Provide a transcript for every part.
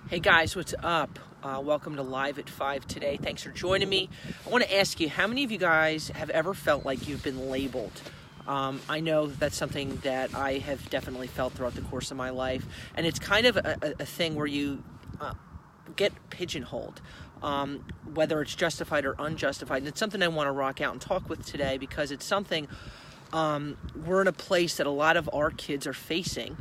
Hey guys, what's up? Welcome to Live at 5 today. Thanks for joining me. I want to ask you, how many of you guys have ever felt like you've been labeled? I know that's something that I have definitely felt throughout the course of my life. And it's kind of a thing where you get pigeonholed, whether it's justified or unjustified. And it's something I want to rock out and talk with today because it's something we're in a place that a lot of our kids are facing,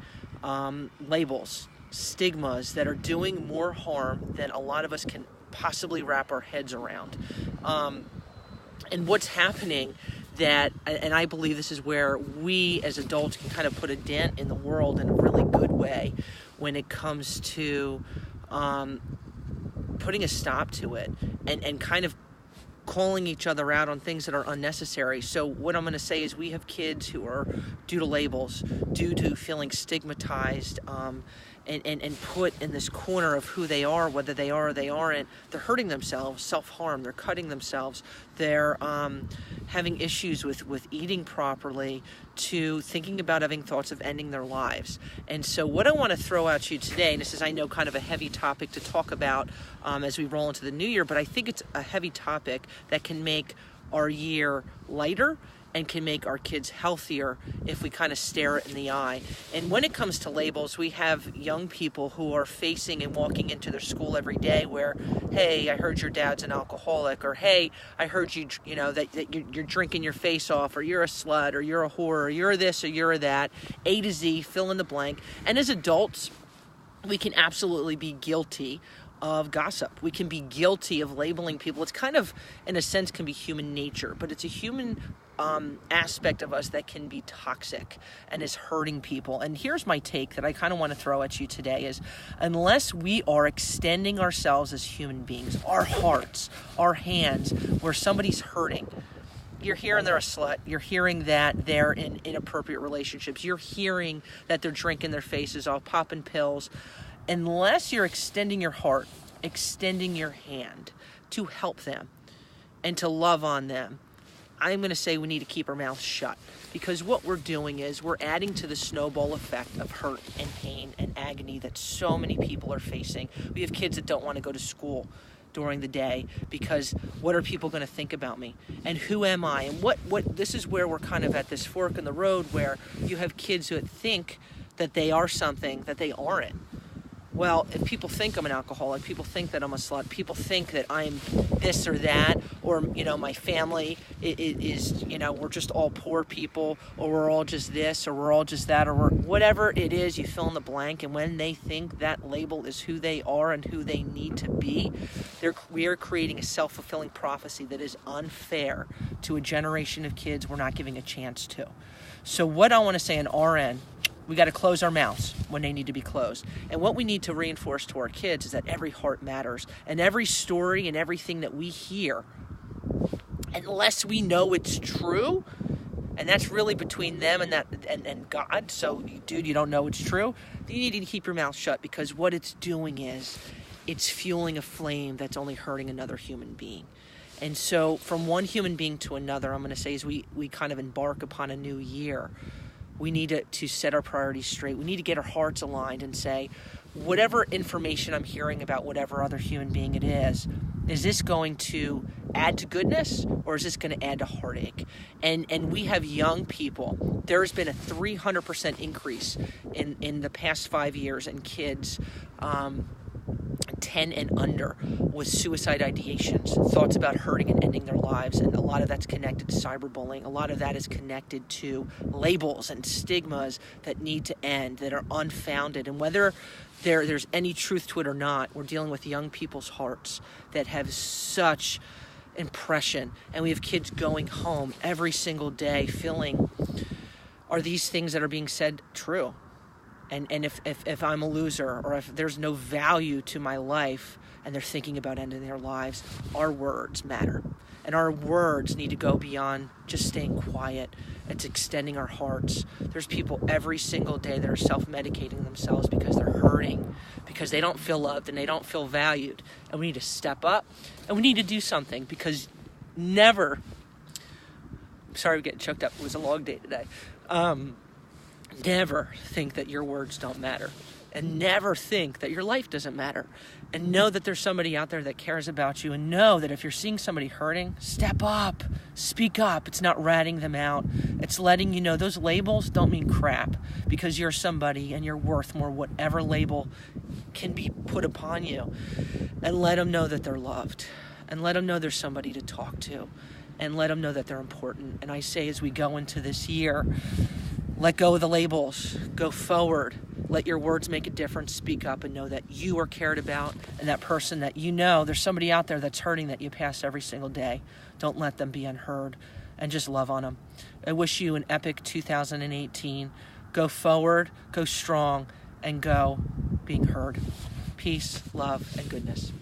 labels, stigmas that are doing more harm than a lot of us can possibly wrap our heads around. And what's happening and I believe this is where we as adults can kind of put a dent in the world in a really good way when it comes to putting a stop to it and kind of calling each other out on things that are unnecessary. So what I'm going to say is we have kids who are, due to labels, due to feeling stigmatized, and put in this corner of who they are, whether they are or they aren't, they're hurting themselves, self-harm, they're cutting themselves, they're having issues with eating properly, to thinking about having thoughts of ending their lives. And so what I want to throw out to you today, and this is, I know, kind of a heavy topic to talk about as we roll into the new year, but I think it's a heavy topic that can make our year lighter and can make our kids healthier if we kind of stare it in the eye. And when it comes to labels, we have young people who are facing and walking into their school every day where, hey, I heard your dad's an alcoholic, or hey, I heard that you're drinking your face off, or you're a slut, or you're a whore, or you're this, or you're that, A to Z, fill in the blank. And as adults, we can absolutely be guilty of gossip. We can be guilty of labeling people. It's kind of, in a sense, can be human nature, but it's a human aspect of us that can be toxic and is hurting people. And here's my take that I kind of want to throw at you today is, unless we are extending ourselves as human beings, our hearts, our hands, where somebody's hurting, you're hearing they're a slut, you're hearing that they're in inappropriate relationships, you're hearing that they're drinking their faces off, popping pills, unless you're extending your heart, extending your hand to help them and to love on them, I'm going to say we need to keep our mouths shut, because what we're doing is we're adding to the snowball effect of hurt and pain and agony that so many people are facing. We have kids that don't want to go to school during the day because what are people going to think about me? And who am I? And what this is where we're kind of at this fork in the road where you have kids who think that they are something that they aren't. Well, if people think I'm an alcoholic, people think that I'm a slut, people think that I'm this or that, or, my family is, we're just all poor people, or we're all just this, or we're all just that, or whatever it is, you fill in the blank. And when they think that label is who they are and who they need to be, we are creating a self-fulfilling prophecy that is unfair to a generation of kids we're not giving a chance to. So what I want to say on our end, we got to close our mouths when they need to be closed. And what we need to reinforce to our kids is that every heart matters. And every story and everything that we hear, unless we know it's true, and that's really between them and God. So, dude, you don't know it's true, then you need to keep your mouth shut, because what it's doing is it's fueling a flame that's only hurting another human being. And so from one human being to another, I'm going to say, as we kind of embark upon a new year, we need to set our priorities straight. We need to get our hearts aligned and say, whatever information I'm hearing about whatever other human being it is this going to add to goodness, or is this going to add to heartache? And we have young people. There's been a 300% increase in the past 5 years in kids 10 and under with suicide ideations, thoughts about hurting and ending their lives. And a lot of that's connected to cyberbullying. A lot of that is connected to labels and stigmas that need to end, that are unfounded. And whether there's any truth to it or not, we're dealing with young people's hearts that have such impression. And we have kids going home every single day feeling, are these things that are being said true? And if I'm a loser, or if there's no value to my life, and they're thinking about ending their lives, our words matter. And our words need to go beyond just staying quiet. It's extending our hearts. There's people every single day that are self-medicating themselves because they're hurting, because they don't feel loved and they don't feel valued. And we need to step up, and we need to do something, because never, sorry, I'm getting choked up. It was a long day today. Never think that your words don't matter. and never think that your life doesn't matter. And know that there's somebody out there that cares about you, and know that if you're seeing somebody hurting, step up, speak up. It's not ratting them out. It's letting you know those labels don't mean crap, because you're somebody and you're worth more, whatever label can be put upon you. And let them know that they're loved, and let them know there's somebody to talk to, and let them know that they're important. And I say, as we go into this year, let go of the labels, go forward, let your words make a difference, speak up, and know that you are cared about, and that person that you know, there's somebody out there that's hurting that you pass every single day. Don't let them be unheard, and just love on them. I wish you an epic 2018. Go forward, go strong, and go being heard. Peace, love, and goodness.